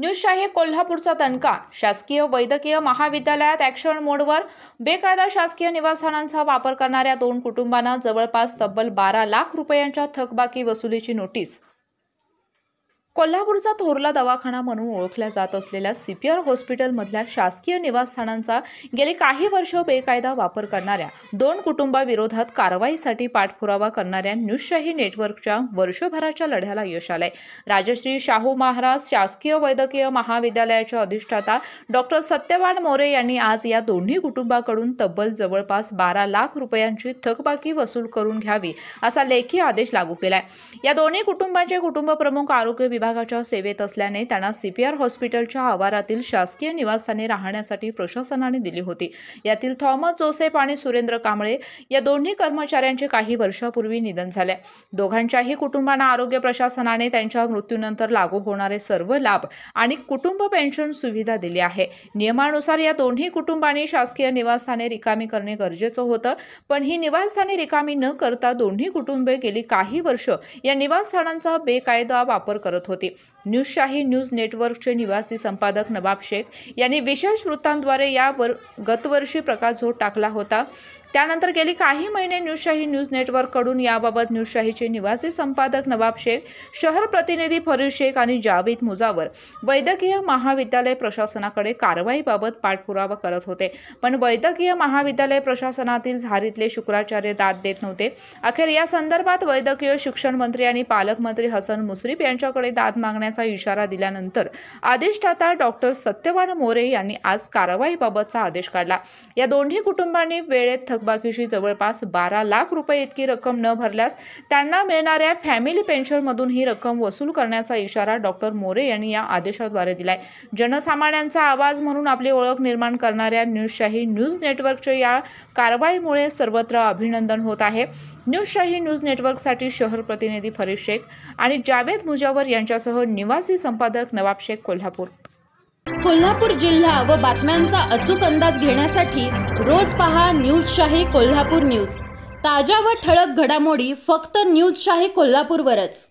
न्यूजशाही कोल्हापूरचा दणका. शासकीय वैद्यकीय महाविद्यालयात ॲक्शन मोडवर बेकायदा शासकीय निवासस्थानांचा वापर करणाऱ्या 2 कुटुंबांना जवळपास तब्बल 12 लाख रुपयांच्या थकबाकी वसुलीची नोटीस. कोल्हापूरचा थोरला दवाखाना म्हणून ओळखल्या जात असलेल्या CPR हॉस्पिटलमधल्या शासकीय निवासस्थानांचा गेली काही वर्ष बेकायदा वापर करणाऱ्या 2 कुटुंबाविरोधात कारवाईसाठी पाठपुरावा करणाऱ्या न्यूजशाही नेटवर्कच्या वर्षभराच्या लढ्याला यश आलंय. राजश्री शाहू महाराज शासकीय वैद्यकीय महाविद्यालयाच्या अधिष्ठाता डॉक्टर सत्यवान मोरे यांनी आज या दोन्ही कुटुंबाकडून तब्बल जवळपास 12 लाख रुपयांची थकबाकी वसूल करून घ्यावी असा लेखी आदेश लागू केलाय. या दोन्ही कुटुंबांचे कुटुंब प्रमुख आरोग्य विभागाच्या सेवेत असल्याने त्यांना CPR हॉस्पिटलच्या आवारातील शासकीय निवासस्थाने राहण्यासाठी प्रशासनाने दिली होती. यातील थॉमस जोसेफ आणि सुरेंद्र कांबळे या दोन्ही कर्मचाऱ्यांचे काही वर्षापूर्वी निधन झाले. दोघांच्याही कुटुंबांना आरोग्य प्रशासनाने त्यांच्या मृत्यूनंतर लागू होणारे सर्व लाभ आणि कुटुंब पेन्शन सुविधा दिली आहे. नियमानुसार या दोन्ही कुटुंबांनी शासकीय निवासस्थाने रिकामी करणे गरजेचं होतं, पण ही निवासस्थाने रिकामी न करता दोन्ही कुटुंबे गेली काही वर्ष या निवासस्थानांचा बेकायदा वापर करत होती. न्यूजशाही न्यूज नेटवर्कचे निवासी संपादक नवाब शेख यांनी विशेष वृत्तांद्वारे यावर गतवर्षी प्रकाशझोत टाकला होता. त्यानंतर गेली काही महिने न्यूजशाही न्यूज नेटवर्ककडून याबाबत न्यूजशाहीचे निवासी संपादक नवाब शेख, शहर प्रतिनिधी फरीद शेख आणि जावेद मुजावर वैद्यकीय महाविद्यालय प्रशासनाकडे कारवाईबाबत पाठपुरावा करत होते. पण वैद्यकीय महाविद्यालय प्रशासनातील झारीतले शुक्राचार्य दाद देत नव्हते. अखेर या संदर्भात वैद्यकीय शिक्षण मंत्री आणि पालकमंत्री हसन मुश्रीफ यांच्याकडे दाद मागण्याचा इशारा दिल्यानंतर अधिष्ठाता डॉक्टर सत्यवान मोरे यांनी आज कारवाईबाबतचा आदेश काढला. या दोन्ही कुटुंबांनी वेळेत थकबाकीची जवळपास 12 लाख रुपये इतकी रक्कम न भरल्यास त्यांना मिळणाऱ्या फॅमिली पेन्शनमधून ही रक्कम वसूल करण्याचा इशारा डॉक्टर मोरे यांनी या आदेशाद्वारे दिलाय. जनसामान्यांचा आवाज म्हणून आपली ओळख निर्माण करणाऱ्या न्यूजशाही न्यूज नेटवर्कच्या या कारवाईमुळे सर्वत्र अभिनंदन होत आहे. न्यूजशाही न्यूज नेटवर्कसाठी शहर प्रतिनिधी फरीद शेख आणि जावेद मुजावर यांच्यासह निवासी संपादक नवाब शेख, कोल्हापूर. कोल्हापूर जिल्हा व बातम्यांचा अचूक अंदाज घेण्यासाठी रोज पहा न्यूजशाही कोल्हापूर न्यूज. ताज्या व ठळक घडामोडी फक्त न्यूजशाही कोल्हापूरवरच.